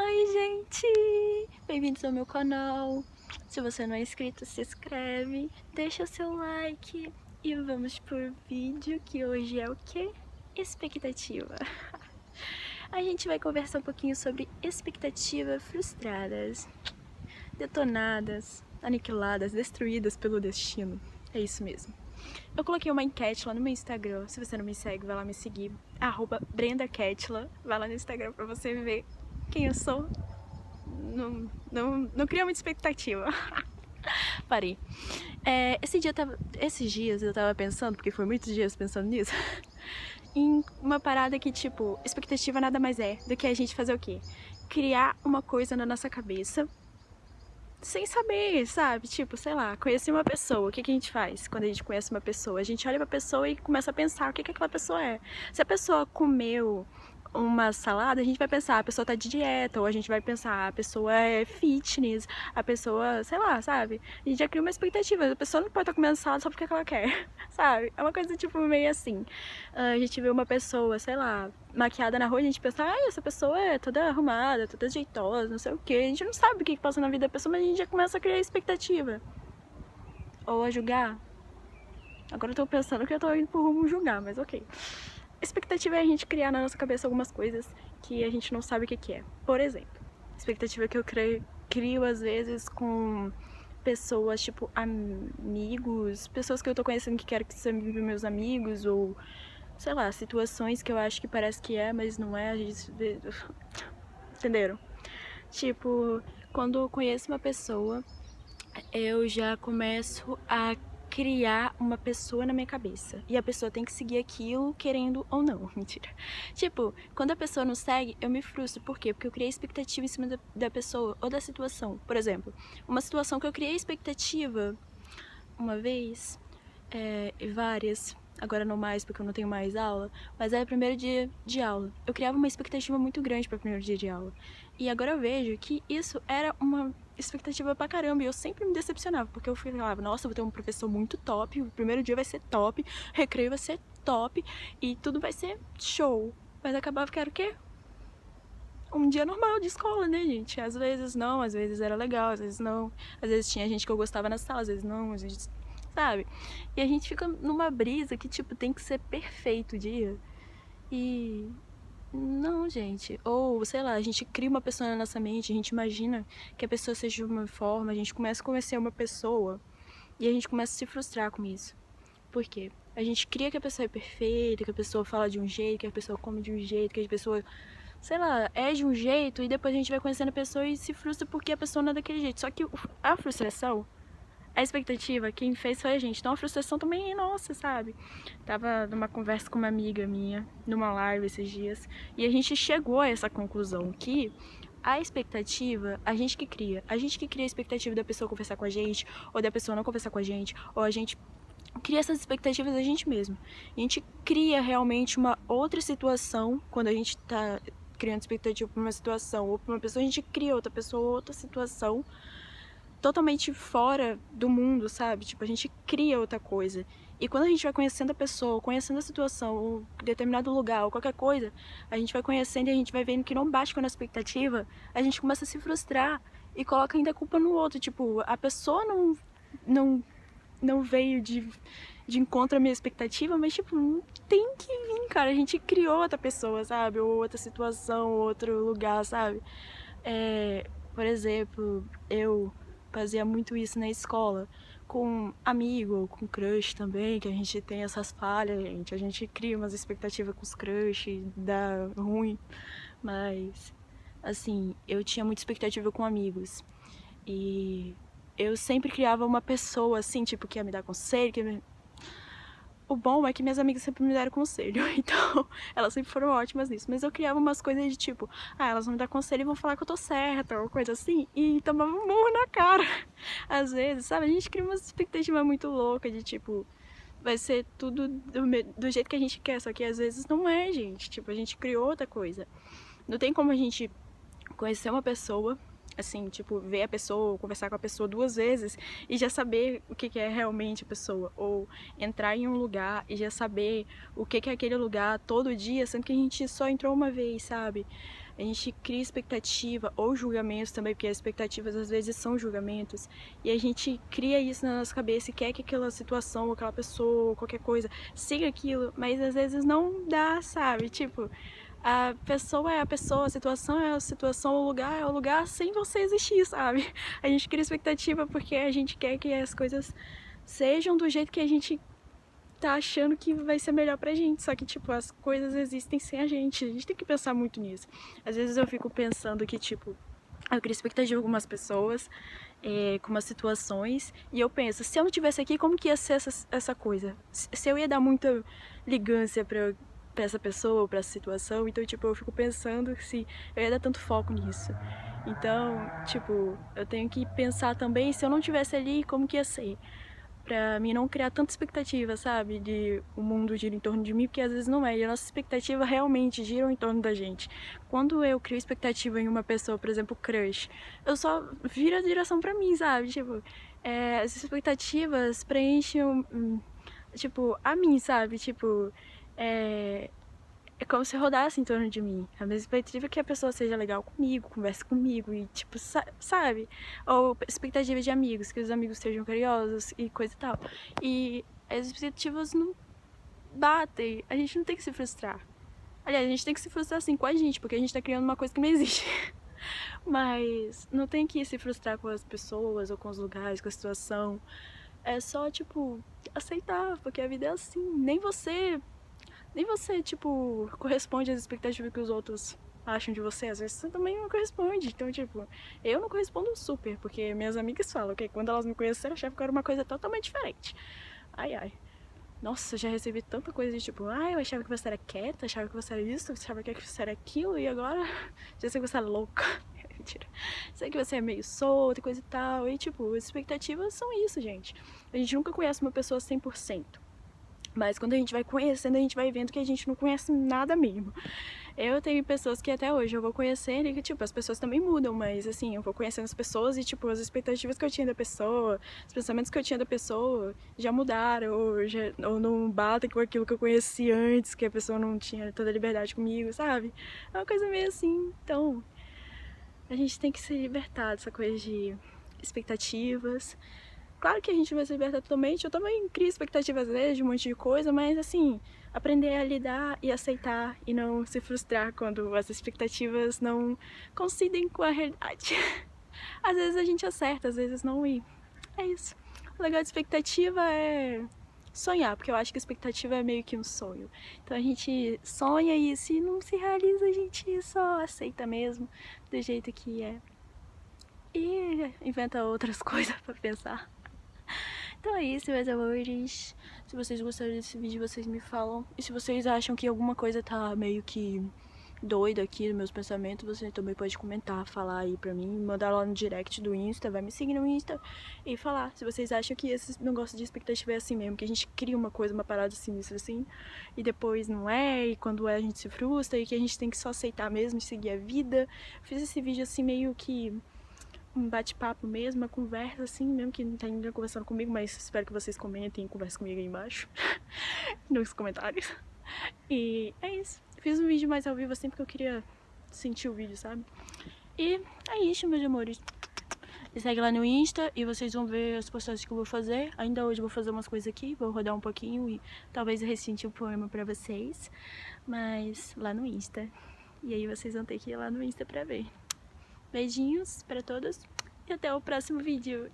Oi, gente! Bem-vindos ao meu canal. Se você não é inscrito, se inscreve, deixa o seu like e vamos pro vídeo que hoje é o quê? Expectativa. A gente vai conversar um pouquinho sobre expectativas frustradas, detonadas, aniquiladas, destruídas pelo destino. É isso mesmo. Eu coloquei uma enquete lá no meu Instagram. Se você não me segue, vai lá me seguir. @BrendaKetla. Vai lá no Instagram pra você ver quem eu sou. Não cria muita expectativa. Parei. Esses dias eu tava pensando, porque foi muitos dias pensando nisso, em uma parada que, tipo, expectativa nada mais é do que a gente fazer o quê? Criar uma coisa na nossa cabeça sem saber, sabe? Tipo, sei lá, conhecer uma pessoa. O que a gente faz quando a gente conhece uma pessoa? A gente olha pra pessoa e começa a pensar o que aquela pessoa é. Se a pessoa comeu uma salada, a gente vai pensar, a pessoa tá de dieta, ou a gente vai pensar, a pessoa é fitness, a pessoa, sei lá, sabe? A gente já cria uma expectativa, a pessoa não pode estar comendo salada só porque ela quer, sabe? É uma coisa, tipo, meio assim. A gente vê uma pessoa, sei lá, maquiada na rua, a gente pensa, essa pessoa é toda arrumada, toda jeitosa, não sei o que. A gente não sabe o que passa na vida da pessoa, mas a gente já começa a criar expectativa. Ou a julgar. Agora eu tô pensando que eu tô indo pro rumo julgar, mas ok. Expectativa é a gente criar na nossa cabeça algumas coisas que a gente não sabe o que é. Por exemplo, expectativa que eu crio às vezes com pessoas, tipo, amigos, pessoas que eu tô conhecendo que quero que sejam meus amigos, ou sei lá, situações que eu acho que parece que é, mas não é, a gente... Entenderam? Tipo, quando eu conheço uma pessoa, eu já começo a criar uma pessoa na minha cabeça. E a pessoa tem que seguir aquilo, querendo ou não. Mentira. Tipo, quando a pessoa não segue, eu me frustro. Por quê? Porque eu criei expectativa em cima da pessoa ou da situação. Por exemplo, uma situação que eu criei expectativa uma vez, e várias, agora não mais porque eu não tenho mais aula, mas era o primeiro dia de aula. Eu criava uma expectativa muito grande para o primeiro dia de aula. E agora eu vejo que isso era uma expectativa pra caramba, e eu sempre me decepcionava, porque eu falava, nossa, eu vou ter um professor muito top, o primeiro dia vai ser top, o recreio vai ser top, e tudo vai ser show. Mas acabava que era o quê? Um dia normal de escola, né, gente? Às vezes não, às vezes era legal, às vezes não. Às vezes tinha gente que eu gostava na sala, às vezes não, às vezes... Sabe? E a gente fica numa brisa que, tipo, tem que ser perfeito o dia. E... não, gente. Ou, sei lá, a gente cria uma pessoa na nossa mente, a gente imagina que a pessoa seja de uma forma, a gente começa a conhecer uma pessoa e a gente começa a se frustrar com isso. Por quê? A gente cria que a pessoa é perfeita, que a pessoa fala de um jeito, que a pessoa come de um jeito, que a pessoa, sei lá, é de um jeito, e depois a gente vai conhecendo a pessoa e se frustra porque a pessoa não é daquele jeito. Só que a frustração, a expectativa, quem fez foi a gente. Então a frustração também é nossa, sabe? Tava numa conversa com uma amiga minha, numa live esses dias, e a gente chegou a essa conclusão que a expectativa, a gente que cria. A gente que cria a expectativa da pessoa conversar com a gente, ou da pessoa não conversar com a gente, ou a gente cria essas expectativas a gente mesmo. A gente cria realmente uma outra situação quando a gente tá criando expectativa pra uma situação ou pra uma pessoa, a gente cria outra pessoa, outra situação totalmente fora do mundo, sabe? Tipo, a gente cria outra coisa. E quando a gente vai conhecendo a pessoa, conhecendo a situação, ou determinado lugar, ou qualquer coisa, a gente vai conhecendo e a gente vai vendo que não bate com a nossa expectativa, a gente começa a se frustrar e coloca ainda a culpa no outro. Tipo, a pessoa não veio de encontro à minha expectativa, mas, tipo, tem que vir, cara. A gente criou outra pessoa, sabe? Ou outra situação, outro lugar, sabe? Por exemplo, eu fazia muito isso na escola, com amigo, com crush também, que a gente tem essas falhas, gente. A gente cria umas expectativas com os crush, dá ruim. Mas, assim, eu tinha muita expectativa com amigos. E eu sempre criava uma pessoa, assim, tipo, que ia me dar conselho, O bom é que minhas amigas sempre me deram conselho, então elas sempre foram ótimas nisso. Mas eu criava umas coisas de tipo, elas vão me dar conselho e vão falar que eu tô certa, ou coisa assim, e tomava um murro na cara. Às vezes, sabe? A gente cria uma expectativa muito louca de tipo, vai ser tudo do jeito que a gente quer, só que às vezes não é, gente. Tipo, a gente criou outra coisa. Não tem como a gente conhecer uma pessoa, assim, tipo, ver a pessoa, conversar com a pessoa 2 vezes e já saber o que é realmente a pessoa, ou entrar em um lugar e já saber o que é aquele lugar todo dia, sendo que a gente só entrou uma vez, sabe? a gente cria expectativa ou julgamentos também, porque as expectativas às vezes são julgamentos, e a gente cria isso na nossa cabeça e quer que aquela situação, aquela pessoa, qualquer coisa, siga aquilo, mas às vezes não dá, sabe? Tipo, a pessoa é a pessoa, a situação é a situação, o lugar é o lugar sem você existir, sabe? A gente cria expectativa porque a gente quer que as coisas sejam do jeito que a gente tá achando que vai ser melhor pra gente, só que, tipo, as coisas existem sem a gente tem que pensar muito nisso. Às vezes eu fico pensando que, tipo, eu crio expectativa de algumas pessoas, com umas situações, e eu penso, se eu não tivesse aqui, como que ia ser essa coisa? Se eu ia dar muita ligância pra essa pessoa ou pra essa situação, então, tipo, eu fico pensando se eu ia dar tanto foco nisso. Então, tipo, eu tenho que pensar também, se eu não tivesse ali, como que ia ser? Pra mim não criar tanta expectativa, sabe? De o mundo gira em torno de mim, porque às vezes não é. E a nossa expectativa realmente gira em torno da gente. Quando eu crio expectativa em uma pessoa, por exemplo, crush, eu só viro a direção pra mim, sabe? Tipo, as expectativas preenchem, tipo, a mim, sabe? Tipo, é como se rodasse em torno de mim. A minha expectativa é que a pessoa seja legal comigo, converse comigo e, tipo, sabe? Ou expectativa de amigos, que os amigos sejam carinhosos e coisa e tal. E as expectativas não batem, a gente não tem que se frustrar. Aliás, a gente tem que se frustrar assim com a gente, porque a gente tá criando uma coisa que não existe. Mas não tem que se frustrar com as pessoas ou com os lugares, com a situação. É só, tipo, aceitar, porque a vida é assim. Nem você, tipo, corresponde às expectativas que os outros acham de você. Às vezes você também não corresponde. Então, tipo, eu não correspondo super, porque minhas amigas falam que quando elas me conheceram, achavam que eu era uma coisa totalmente diferente. Ai, ai. Nossa, já recebi tanta coisa de tipo, eu achava que você era quieta, achava que você era isso, achava que você era aquilo, e agora já sei que você é louca. Mentira. Sei que você é meio solta e coisa e tal. E, tipo, as expectativas são isso, gente. A gente nunca conhece uma pessoa 100%. Mas quando a gente vai conhecendo, a gente vai vendo que a gente não conhece nada mesmo. Eu tenho pessoas que até hoje eu vou conhecendo e que, tipo, as pessoas também mudam, mas, assim, eu vou conhecendo as pessoas e, tipo, as expectativas que eu tinha da pessoa, os pensamentos que eu tinha da pessoa já mudaram, ou não batem com aquilo que eu conheci antes, que a pessoa não tinha toda a liberdade comigo, sabe? É uma coisa meio assim. Então, a gente tem que se libertar dessa coisa de expectativas. Claro que a gente vai se libertar totalmente, eu também crio expectativas às vezes de um monte de coisa, mas assim, aprender a lidar e aceitar e não se frustrar quando as expectativas não coincidem com a realidade. Às vezes a gente acerta, às vezes não, e é isso. O legal de expectativa é sonhar, porque eu acho que a expectativa é meio que um sonho. Então a gente sonha e se não se realiza, a gente só aceita mesmo do jeito que é. E inventa outras coisas pra pensar. Então é isso, meus amores. Se vocês gostaram desse vídeo, vocês me falam. E se vocês acham que alguma coisa tá meio que doida aqui nos meus pensamentos, você também pode comentar, falar aí pra mim, mandar lá no direct do Insta, vai me seguir no Insta e falar se vocês acham que esse negócio de expectativa é assim mesmo, que a gente cria uma coisa, uma parada sinistra assim, e depois não é, e quando é a gente se frustra, e que a gente tem que só aceitar mesmo e seguir a vida. Fiz esse vídeo assim meio que um bate-papo mesmo, uma conversa assim, mesmo que não tenha ninguém conversando comigo, mas espero que vocês comentem e conversem comigo aí embaixo, nos comentários. E é isso. Fiz um vídeo mais ao vivo assim porque eu queria sentir o vídeo, sabe? E é isso, meus amores. Me segue lá no Insta e vocês vão ver as postagens que eu vou fazer. Ainda hoje eu vou fazer umas coisas aqui, vou rodar um pouquinho e talvez eu recite um poema pra vocês. Mas lá no Insta. E aí vocês vão ter que ir lá no Insta pra ver. Beijinhos pra todos e até o próximo vídeo.